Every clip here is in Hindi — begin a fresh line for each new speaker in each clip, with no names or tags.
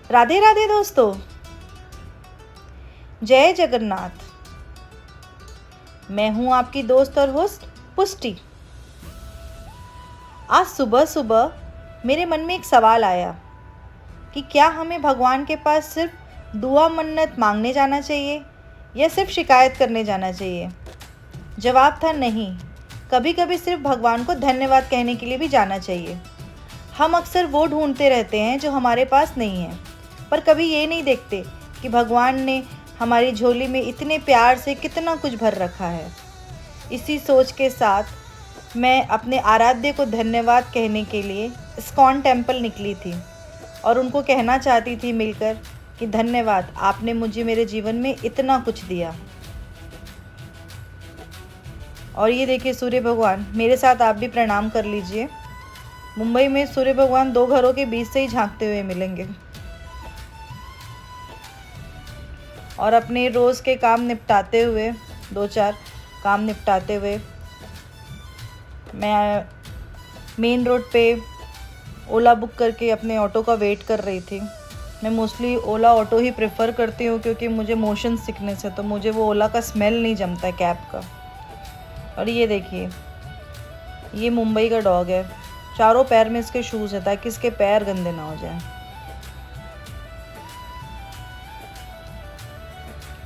राधे राधे दोस्तों, जय जगन्नाथ। मैं हूं आपकी दोस्त और होस्ट पुष्टि। आज सुबह सुबह मेरे मन में एक सवाल आया कि क्या हमें भगवान के पास सिर्फ दुआ मन्नत मांगने जाना चाहिए या सिर्फ शिकायत करने जाना चाहिए। जवाब था नहीं, कभी कभी सिर्फ भगवान को धन्यवाद कहने के लिए भी जाना चाहिए। हम अक्सर वो ढूंढते रहते हैं जो हमारे पास नहीं है, पर कभी ये नहीं देखते कि भगवान ने हमारी झोली में इतने प्यार से कितना कुछ भर रखा है। इसी सोच के साथ मैं अपने आराध्य को धन्यवाद कहने के लिए इस्कॉन टेम्पल निकली थी और उनको कहना चाहती थी मिलकर कि धन्यवाद, आपने मुझे मेरे जीवन में इतना कुछ दिया। और ये देखिए सूर्य भगवान, मेरे साथ आप भी प्रणाम कर लीजिए। मुंबई में सूर्य भगवान दो घरों के बीच से ही झांकते हुए मिलेंगे। और अपने रोज़ के काम निपटाते हुए, दो चार काम निपटाते हुए, मैं मेन रोड पे ओला बुक करके अपने ऑटो का वेट कर रही थी। मैं मोस्टली ओला ऑटो ही प्रेफर करती हूँ क्योंकि मुझे मोशन सिकनेस है, तो मुझे वो ओला का स्मेल नहीं जमता है कैब का। और ये देखिए, ये मुंबई का डॉग है। चारों पैर में इसके शूज़ है ताकि इसके पैर गंदे ना हो जाएं।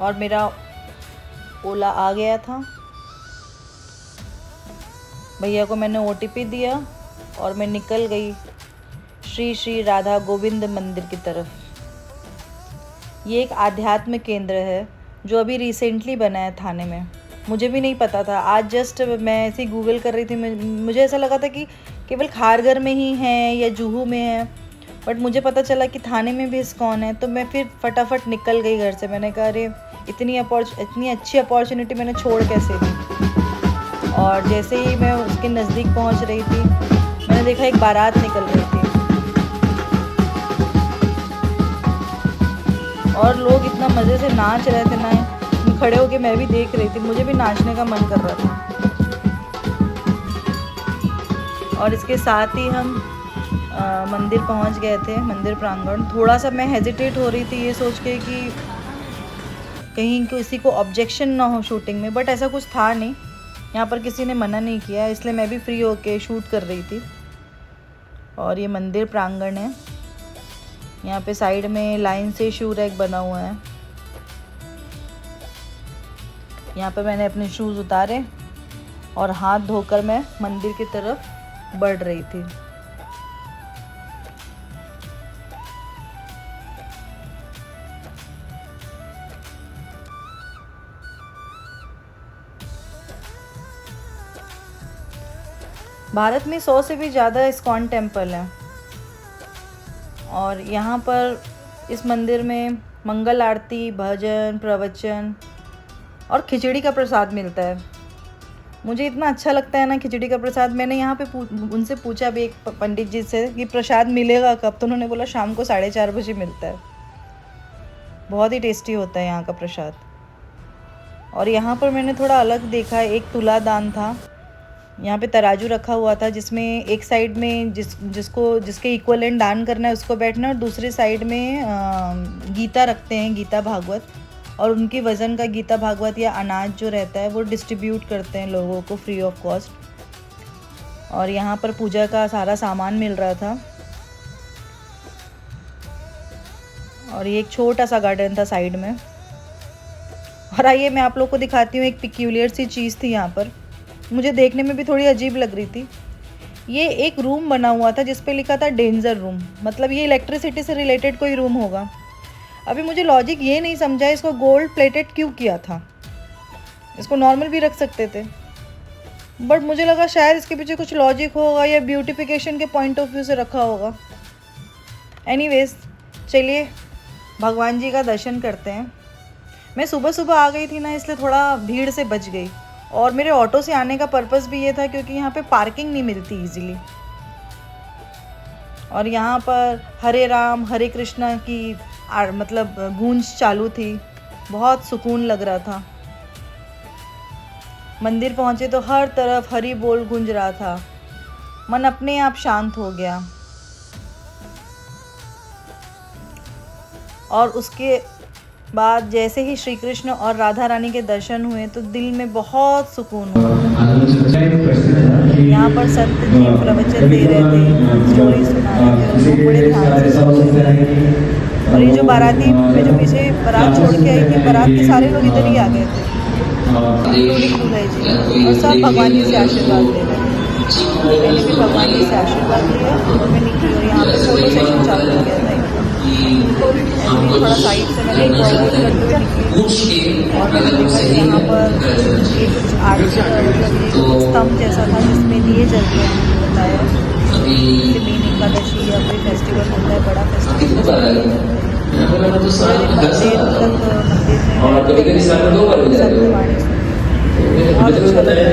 और मेरा ओला आ गया था। भैया को मैंने OTP दिया और मैं निकल गई श्री श्री राधा गोविंद मंदिर की तरफ। ये एक आध्यात्म केंद्र है जो अभी रिसेंटली बना है थाने में। मुझे भी नहीं पता था, आज जस्ट मैं ऐसे ही गूगल कर रही थी। मुझे ऐसा लगा था कि केवल खारघर में ही है या जुहू में है, बट मुझे पता चला कि थाने में भी इस्कॉन है। तो मैं फिर फटाफट निकल गई घर से। मैंने कहा अरे इतनी अच्छी अपॉर्चुनिटी मैंने छोड़ कैसे दी। और जैसे ही मैं उसके नज़दीक पहुंच रही थी, मैंने देखा एक बारात निकल रही थी और लोग इतना मज़े से नाच रहे थे ना, खड़े होके मैं भी देख रही थी। मुझे भी नाचने का मन कर रहा था। और इसके साथ ही हम मंदिर पहुंच गए थे, मंदिर प्रांगण। थोड़ा सा मैं हेजिटेट हो रही थी ये सोच के कि कहीं किसी को ऑब्जेक्शन ना हो शूटिंग में, बट ऐसा कुछ था नहीं। यहाँ पर किसी ने मना नहीं किया, इसलिए मैं भी फ्री होके शूट कर रही थी। और ये मंदिर प्रांगण है। यहाँ पे साइड में लाइन से शू रैक बना हुआ है। यहाँ पे मैंने अपने शूज़ उतारे और हाथ धोकर मैं मंदिर की तरफ बढ़ रही थी। भारत में 100 से भी ज़्यादा इस्कॉन टेम्पल हैं और यहाँ पर इस मंदिर में मंगल आरती, भजन, प्रवचन और खिचड़ी का प्रसाद मिलता है। मुझे इतना अच्छा लगता है ना खिचड़ी का प्रसाद। मैंने यहाँ पे उनसे पूछा भी एक पंडित जी से कि प्रसाद मिलेगा कब, तो उन्होंने बोला शाम को 4:30 बजे मिलता है। बहुत ही टेस्टी होता है यहाँ का प्रसाद। और यहाँ पर मैंने थोड़ा अलग देखा, एक तुलादान था। यहाँ पे तराजू रखा हुआ था जिसमें एक साइड में जिसके इक्वलेंट दान करना है उसको बैठना, और दूसरी साइड में गीता रखते हैं, गीता भागवत, और उनकी वज़न का गीता भागवत या अनाज जो रहता है वो डिस्ट्रीब्यूट करते हैं लोगों को फ्री ऑफ कॉस्ट। और यहाँ पर पूजा का सारा सामान मिल रहा था। और ये एक छोटा सा गार्डन था साइड में। और आइए मैं आप लोग को दिखाती हूँ, एक पिक्यूलियर सी चीज़ थी यहाँ पर, मुझे देखने में भी थोड़ी अजीब लग रही थी। ये एक रूम बना हुआ था जिस पे लिखा था डेंजर रूम, मतलब ये इलेक्ट्रिसिटी से रिलेटेड कोई रूम होगा। अभी मुझे लॉजिक ये नहीं समझा इसको गोल्ड प्लेटेड क्यों किया था। इसको नॉर्मल भी रख सकते थे, बट मुझे लगा शायद इसके पीछे कुछ लॉजिक होगा या ब्यूटिफिकेशन के पॉइंट ऑफ व्यू से रखा होगा। एनीवेज, चलिए भगवान जी का दर्शन करते हैं। मैं सुबह सुबह आ गई थी ना, इसलिए थोड़ा भीड़ से बच गई। और मेरे ऑटो से आने का पर्पस भी ये था क्योंकि यहाँ पे पार्किंग नहीं मिलती इजीली। और यहाँ पर हरे राम हरे कृष्णा की मतलब गूंज चालू थी। बहुत सुकून लग रहा था। मंदिर पहुँचे तो हर तरफ हरि बोल गूंज रहा था। मन अपने आप शांत हो गया। और उसके बाद जैसे ही श्री कृष्ण और राधा रानी के दर्शन हुए तो दिल में बहुत सुकून हुआ। यहाँ पर संत जी प्रवचन दे रहे थे, स्टोरी सुना रहे थे और लोग बड़े ध्यान से सुन रहे थे। और ये जो बाराती में जो पीछे बारात छोड़ के आई थी, बारात के सारे लोग इधर ही आ गए थे, इंक्लूडिंग दूल्हे जी, और सब भगवान जी से आशीर्वाद ले रहे थे। मैंने भी भगवान जी से आशीर्वाद लिया और मैं निकली और यहाँ पे फोटो सेशन चालू हो गया था एकदम। थोड़ा साइड से मैंने वॉक करते हुए निकली और मैंने देखा कि यहाँ पर ये कुछ आर्ट मतलब ये स्तंभ जैसा था जिसमें दिए जलते हैं, मुझे बताया मेन एकादशी या कोई फेस्टिवल होता है, बड़ा फेस्टिवल मंदिर में सत्यवाणी सुनी, बहुत अच्छा लगा।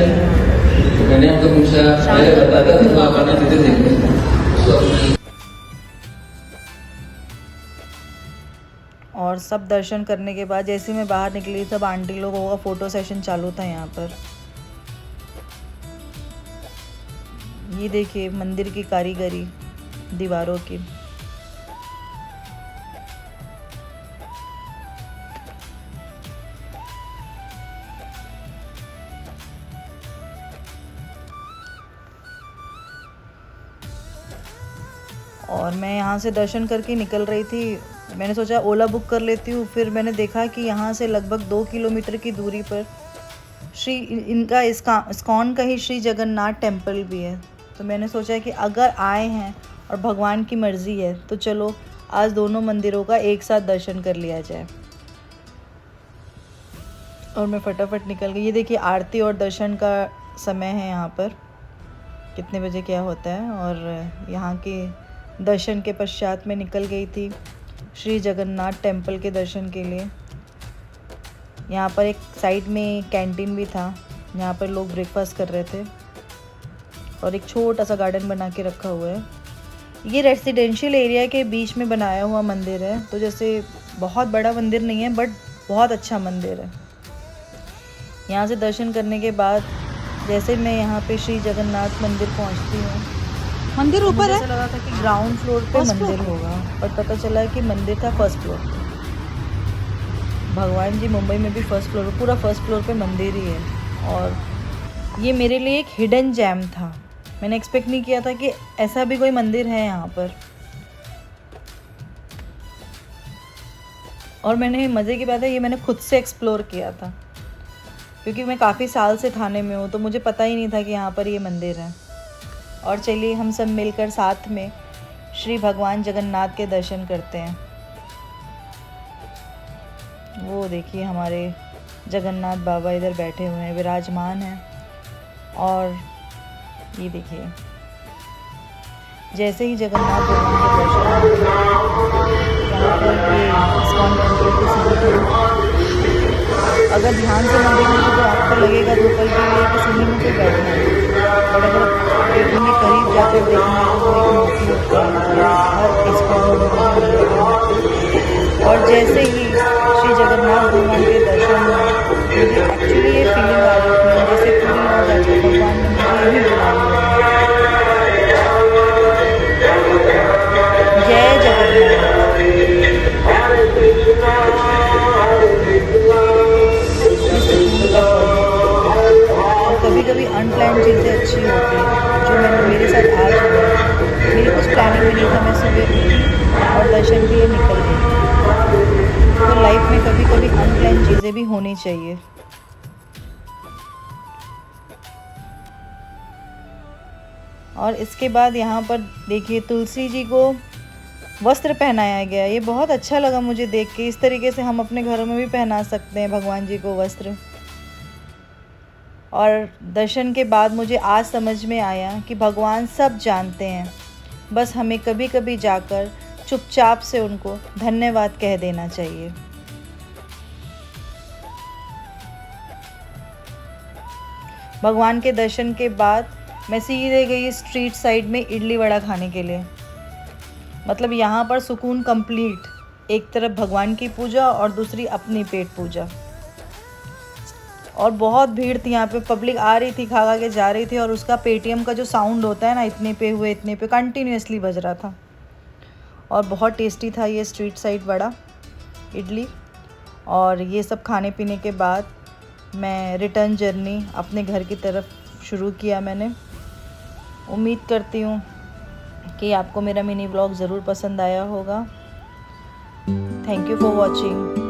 मैंने आपको पूछा, मैंने बताया था तो आप आने देते थे।
और सब दर्शन करने के बाद जैसे मैं बाहर निकली तब आंटी लोगों का फ़ोटो सेशन चालू था यहाँ पर। ये देखिए मंदिर की कारीगरी दीवारों की। और मैं यहाँ से दर्शन करके निकल रही थी, मैंने सोचा ओला बुक कर लेती हूँ। फिर मैंने देखा कि यहाँ से लगभग 2 किलोमीटर की दूरी पर इनका इस्कॉन का ही श्री जगन्नाथ टेम्पल भी है। तो मैंने सोचा कि अगर आए हैं और भगवान की मर्ज़ी है तो चलो आज दोनों मंदिरों का एक साथ दर्शन कर लिया जाए। और मैं फटाफट निकल गई। ये देखिए आरती और दर्शन का समय है यहाँ पर, कितने बजे क्या होता है। और यहाँ के दर्शन के पश्चात मैं निकल गई थी श्री जगन्नाथ टेम्पल के दर्शन के लिए। यहाँ पर एक साइड में कैंटीन भी था, यहाँ पर लोग ब्रेकफास्ट कर रहे थे और एक छोटा सा गार्डन बना के रखा हुआ है। ये रेसिडेंशियल एरिया के बीच में बनाया हुआ मंदिर है, तो जैसे बहुत बड़ा मंदिर नहीं है बट बहुत अच्छा मंदिर है। यहाँ से दर्शन करने के बाद जैसे मैं यहाँ पे श्री जगन्नाथ मंदिर पहुँचती हूँ,
मंदिर ऊपर है,
ऐसा लगा था कि ग्राउंड फ्लोर पे मंदिर होगा, पर पता चला कि मंदिर था फर्स्ट फ्लोर पे। भगवान जी मुंबई में भी फर्स्ट फ्लोर, पूरा फर्स्ट फ्लोर पे मंदिर ही है। और ये मेरे लिए एक हिडन जेम था, मैंने एक्सपेक्ट नहीं किया था कि ऐसा भी कोई मंदिर है यहाँ पर। और मैंने मज़े की बात है ये मैंने खुद से एक्सप्लोर किया था, क्योंकि मैं काफ़ी साल से थाने में हूँ तो मुझे पता ही नहीं था कि यहाँ पर ये मंदिर है। और चलिए हम सब मिलकर साथ में श्री भगवान जगन्नाथ के दर्शन करते हैं। वो देखिए हमारे जगन्नाथ बाबा इधर बैठे हुए हैं, विराजमान हैं। और ये देखिए जैसे ही जगन्नाथ भगवान के दर्शन यहाँ पर ये इस्कॉन टेम्पल की सीढ़ी, अगर ध्यान से ना देखेंगे तो आपको लगेगा दो पल के लिए कि सीढ़ी में कोई बैठना है, बट अगर देखेंगे करीब जाकर देखेंगे तो वो एक मूर्ति होती है हर इस्कॉन। और जैसे ही श्री जगन्नाथ भगवान के दर्शन हुए मुझे एक्चुअली ये फीलिंग आ रही थी जैसे पूरी हो जाती भगवान ने मुझे यही बुला लिया। जय जगन्नाथ। और कभी कभी अनप्लान चीज़ें अच्छी होती हैं, जो मेरे साथ आज हुआ। मेरी कुछ प्लानिंग में नहीं था, मैं सुबह उठी और दर्शन के लिए निकल गई। तो लाइफ में कभी कभी अनप्लान चीज़ें भी होनी चाहिए। और इसके बाद यहाँ पर देखिए तुलसी जी को वस्त्र पहनाया गया, ये बहुत अच्छा लगा मुझे देख के। इस तरीके से हम अपने घरों में भी पहना सकते हैं भगवान जी को वस्त्र। और दर्शन के बाद मुझे आज समझ में आया कि भगवान सब जानते हैं, बस हमें कभी कभी जाकर चुपचाप से उनको धन्यवाद कह देना चाहिए। भगवान के दर्शन के बाद मैं सीधे गई स्ट्रीट साइड में इडली वड़ा खाने के लिए। मतलब यहाँ पर सुकून कंप्लीट, एक तरफ भगवान की पूजा और दूसरी अपनी पेट पूजा। और बहुत भीड़ थी यहाँ पे, पब्लिक आ रही थी, खा के जा रही थी। और उसका पेटीएम का जो साउंड होता है ना, इतने पे हुए इतने पे, कंटिन्यूसली बज रहा था। और बहुत टेस्टी था ये स्ट्रीट साइड वड़ा। इडली। और ये सब खाने पीने के बाद मैं रिटर्न जर्नी अपने घर की तरफ शुरू किया मैंने। उम्मीद करती हूँ कि आपको मेरा मिनी व्लॉग ज़रूर पसंद आया होगा। Thank you for watching.